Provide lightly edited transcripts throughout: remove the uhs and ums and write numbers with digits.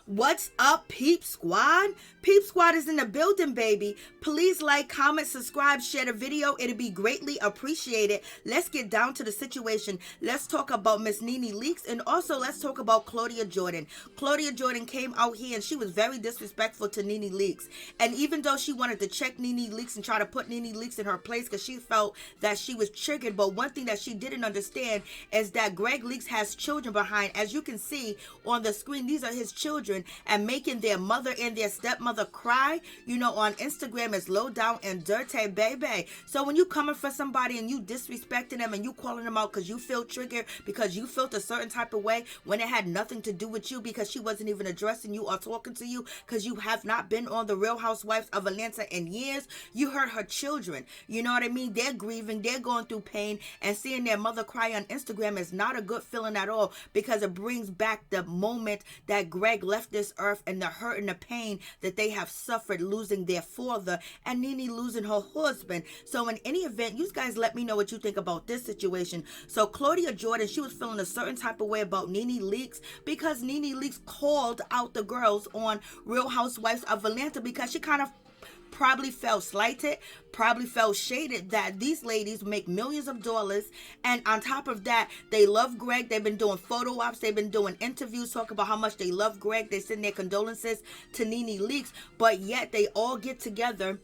What's up, Peep Squad? Peep Squad is in the building, baby. Please like, comment, subscribe, share the video. It'll be greatly appreciated. Let's get down to the situation. Let's talk about Miss NeNe Leakes, and also let's talk about Claudia Jordan. Claudia Jordan came out here and she was very disrespectful to NeNe Leakes. And even though she wanted to check NeNe Leakes and try to put NeNe Leakes in her place because she felt that she was triggered, but one thing that she didn't understand is that Gregg Leakes has children behind. As you can see on the screen, these are his children, and making their mother and their stepmother cry, you know, on Instagram is low down and dirty, baby. So when you coming for somebody and you disrespecting them and you calling them out because you feel triggered, because you felt a certain type of way when it had nothing to do with you, because she wasn't even addressing you or talking to you, because you have not been on the Real Housewives of Atlanta in years, you hurt her children. You know what I mean? They're grieving, they're going through pain, and seeing their mother cry on Instagram is not a good feeling at all, because it brings back the moment that Gregg left this earth and the hurt and the pain that they have suffered losing their father and NeNe losing her husband. So in any event, you guys let me know what you think about this situation. So Claudia Jordan, she was feeling a certain type of way about NeNe Leakes because NeNe Leakes called out the girls on Real Housewives of Atlanta because she kind of probably felt slighted, probably felt shaded that these ladies make millions of dollars, and on top of that, they love Gregg. They've been doing photo ops, they've been doing interviews talking about how much they love Gregg. They send their condolences to NeNe Leakes, but yet they all get together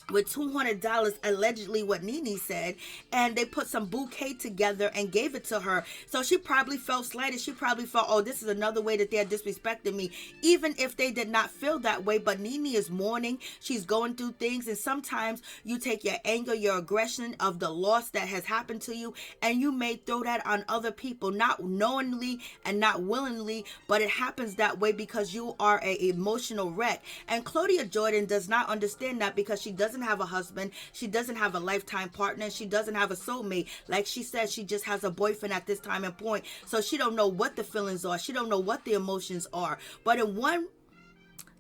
with $200, allegedly what NeNe said, and they put some bouquet together and gave it to her. So she probably felt slighted. She probably felt, oh, this is another way that they're disrespecting me, even if they did not feel that way. But NeNe is mourning. She's going through things, and sometimes you take your anger, your aggression of the loss that has happened to you, and you may throw that on other people, not knowingly and not willingly, but it happens that way because you are an emotional wreck. And Claudia Jordan does not understand that because she doesn't have a husband, she doesn't have a lifetime partner, she doesn't have a soulmate. Like she said, she just has a boyfriend at this time and point, so she don't know what the feelings are, she don't know what the emotions are. But in one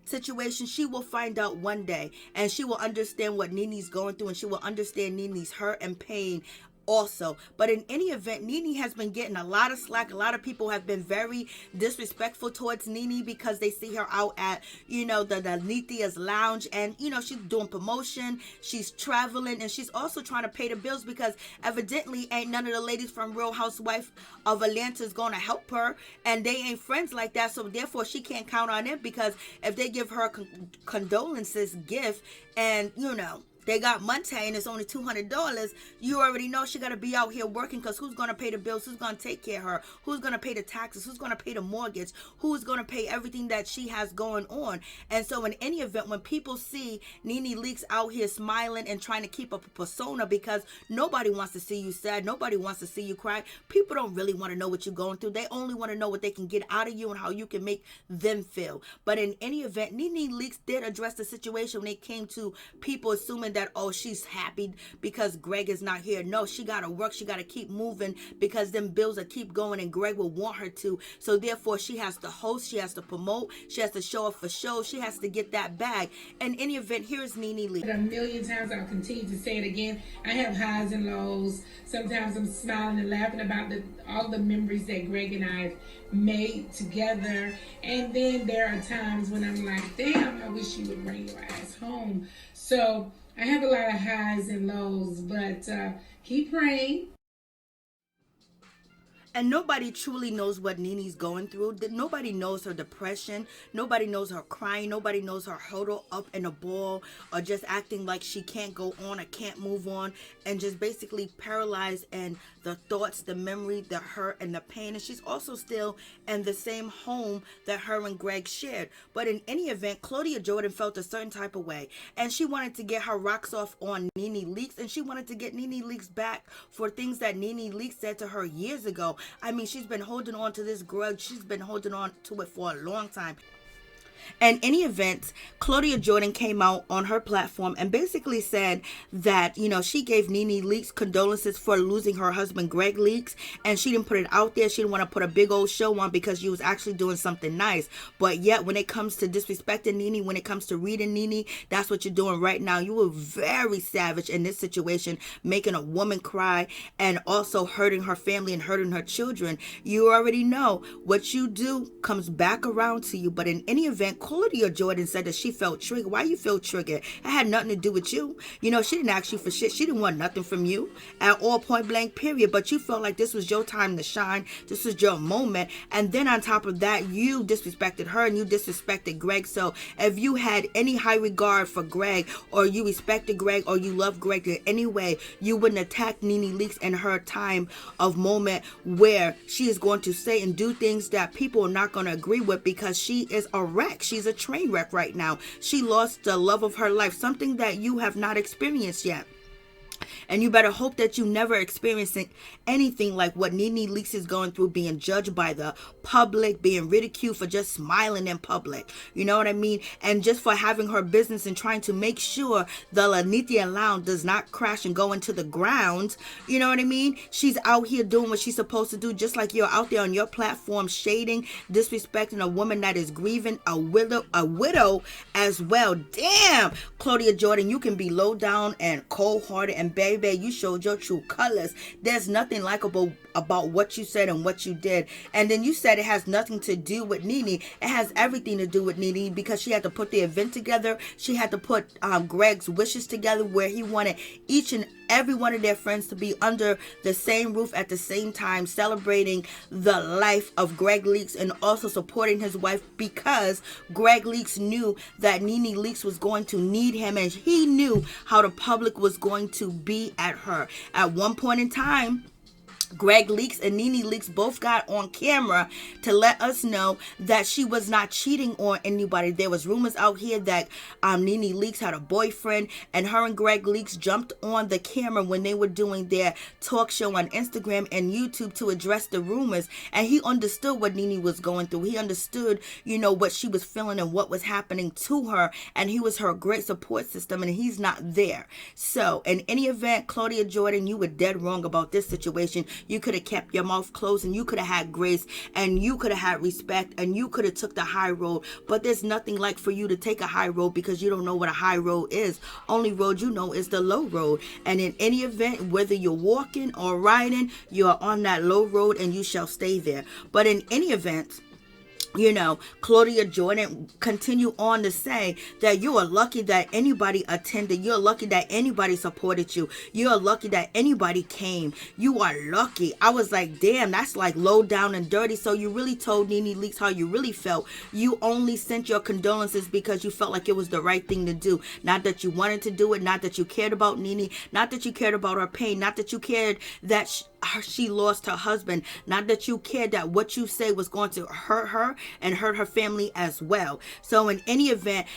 situation, she will find out one day, and she will understand what NeNe's going through, and she will understand NeNe's hurt and pain also. But in any event, NeNe has been getting a lot of slack. A lot of people have been very disrespectful towards NeNe because they see her out at, you know, the Nithia's lounge, and you know, she's doing promotion, she's traveling, and she's also trying to pay the bills because evidently ain't none of the ladies from Real Housewife of Atlanta is going to help her, and they ain't friends like that, so therefore she can't count on it, because if they give her a condolences gift and, you know, they got Monte and it's only $200, you already know she got to be out here working, because who's going to pay the bills? Who's going to take care of her? Who's going to pay the taxes? Who's going to pay the mortgage? Who's going to pay everything that she has going on? And so in any event, when people see NeNe Leakes out here smiling and trying to keep up a persona, because nobody wants to see you sad, nobody wants to see you cry, people don't really want to know what you're going through. They only want to know what they can get out of you and how you can make them feel. But in any event, NeNe Leakes did address the situation when it came to people assuming that, oh, she's happy because Gregg is not here. No, she gotta work, she gotta keep moving, because them bills will keep going and Gregg will want her to. So therefore she has to host, she has to promote, she has to show up for shows, she has to get that bag. In any event, here's NeNe Leakes. A million times, I'll continue to say it again, I have highs and lows. Sometimes I'm smiling and laughing about all the memories that Gregg and I have made together, and then there are times when I'm like, damn, I wish you would bring your ass home. So I have a lot of highs and lows, but keep praying. And nobody truly knows what NeNe's going through. Nobody knows her depression. Nobody knows her crying. Nobody knows her huddle up in a ball, or just acting like she can't go on or can't move on, and just basically paralyzed in the thoughts, the memory, the hurt, and the pain. And she's also still in the same home that her and Gregg shared. But in any event, Claudia Jordan felt a certain type of way, and she wanted to get her rocks off on NeNe Leakes, and she wanted to get NeNe Leakes back for things that NeNe Leakes said to her years ago. I mean, she's been holding on to this grudge. She's been holding on to it for a long time. In any event, Claudia Jordan came out on her platform and basically said that, she gave NeNe Leakes condolences for losing her husband, Gregg Leakes, and she didn't put it out there. She didn't want to put a big old show on because she was actually doing something nice. But yet, when it comes to disrespecting NeNe, when it comes to reading NeNe, that's what you're doing right now. You were very savage in this situation, making a woman cry and also hurting her family and hurting her children. You already know what you do comes back around to you. But in any event, Claudia Jordan said that she felt triggered. Why you feel triggered? It had nothing to do with you. She didn't ask you for shit. She didn't want nothing from you at all, point blank, period. But you felt like this was your time to shine. This was your moment. And then on top of that, you disrespected her and you disrespected Gregg. So if you had any high regard for Gregg, or you respected Gregg, or you loved Gregg in any way, you wouldn't attack NeNe Leakes in her time of moment where she is going to say and do things that people are not going to agree with, because she is a wreck. She's a train wreck right now. She lost the love of her life, something that you have not experienced yet. And you better hope that you never experiencing anything like what NeNe Leakes is going through, being judged by the public, being ridiculed for just smiling in public. You know what I mean? And just for having her business and trying to make sure the Lanithia Lounge does not crash and go into the ground. You know what I mean? She's out here doing what she's supposed to do, just like you're out there on your platform shading, disrespecting a woman that is grieving, a widow as well. Damn, Claudia Jordan, you can be low down and cold-hearted, and baby, you showed your true colors. There's nothing likable about what you said and what you did. And then you said it has nothing to do with NeNe. It has everything to do with NeNe, because she had to put the event together. She had to put Gregg's wishes together, where he wanted each and every one of their friends to be under the same roof at the same time, celebrating the life of Gregg Leakes and also supporting his wife, because Gregg Leakes knew that NeNe Leakes was going to need him, and he knew how the public was going to be at her. At one point in time, Gregg Leakes and NeNe Leakes both got on camera to let us know that she was not cheating on anybody. There was rumors out here that NeNe Leakes had a boyfriend, and her and Gregg Leakes jumped on the camera when they were doing their talk show on Instagram and YouTube to address the rumors. And he understood what NeNe was going through. He understood, what she was feeling and what was happening to her. And he was her great support system, and he's not there. So in any event, Claudia Jordan, you were dead wrong about this situation. You could have kept your mouth closed, and you could have had grace, and you could have had respect, and you could have took the high road. But there's nothing like for you to take a high road, because you don't know what a high road is. Only road you know is the low road. And in any event, whether you're walking or riding, you are on that low road, and you shall stay there. But in any event, Claudia Jordan continue on to say that you are lucky that anybody attended. You're lucky that anybody supported you. You're lucky that anybody came. You are lucky. I was like, damn, that's like low down and dirty. So you really told NeNe Leakes how you really felt. You only sent your condolences because you felt like it was the right thing to do. Not that you wanted to do it. Not that you cared about NeNe. Not that you cared about her pain. Not that you cared that she lost her husband. Not that you cared that what you say was going to hurt her and hurt her family as well. So in any event,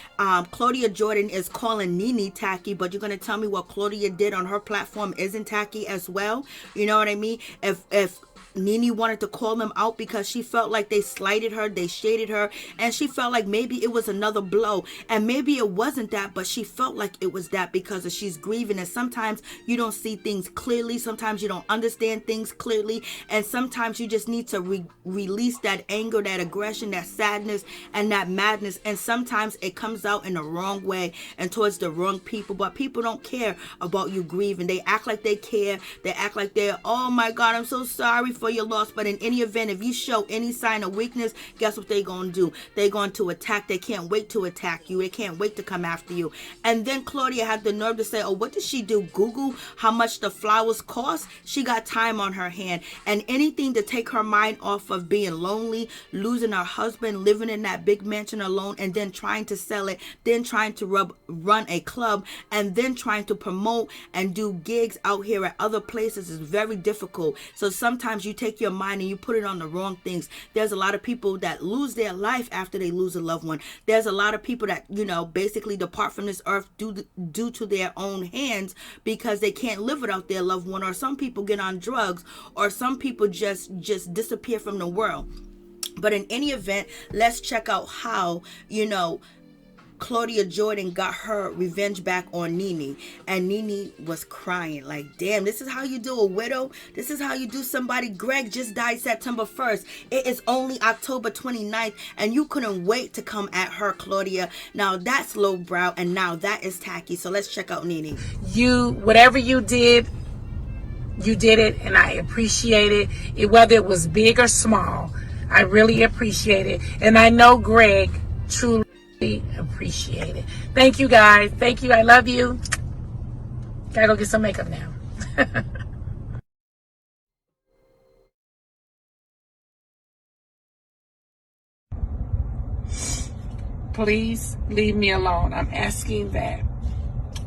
Claudia Jordan is calling NeNe tacky, but you're going to tell me what Claudia did on her platform isn't tacky as well? You know what I mean? If NeNe wanted to call them out because she felt like they slighted her, they shaded her, and she felt like maybe it was another blow, and maybe it wasn't that, but she felt like it was that because she's grieving. And sometimes you don't see things clearly, sometimes you don't understand things clearly, and sometimes you just need to release that anger, that aggression, that sadness, and that madness. And sometimes it comes out in the wrong way and towards the wrong people. But people don't care about you grieving. They act like they care. They act like they're, oh my God, I'm so sorry for your loss. But in any event, if you show any sign of weakness, guess what they're going to do? They're going to attack. They can't wait to attack you. They can't wait to come after you. And then Claudia had the nerve to say, oh, what did she do? Google how much the flowers cost? She got time on her hand. And anything to take her mind off of being lonely, losing her husband, living in that big mansion alone, and then trying to sell it, then trying to run a club, and then trying to promote and do gigs out here at other places is very difficult. So sometimes you take your mind and you put it on the wrong things. There's a lot of people that lose their life after they lose a loved one. There's a lot of people that, basically depart from this earth due to their own hands because they can't live without their loved one. Or some people get on drugs, or some people just disappear from the world. But in any event, let's check out how, Claudia Jordan got her revenge back on NeNe. And NeNe was crying like, damn, this is how you do a widow? This is how you do somebody? Gregg just died September 1st. It is only October 29th, and you couldn't wait to come at her, Claudia. Now that's lowbrow, and now that is tacky. So let's check out NeNe. Whatever you did it, and I appreciate it. Whether it was big or small, I really appreciate it. And I know Gregg truly appreciate it. Thank you, guys. Thank you. I love you. Gotta go get some makeup now. Please leave me alone. I'm asking that.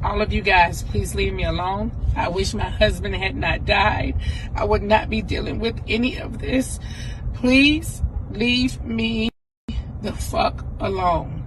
All of you guys, please leave me alone. I wish my husband had not died. I would not be dealing with any of this. Please leave me the fuck alone.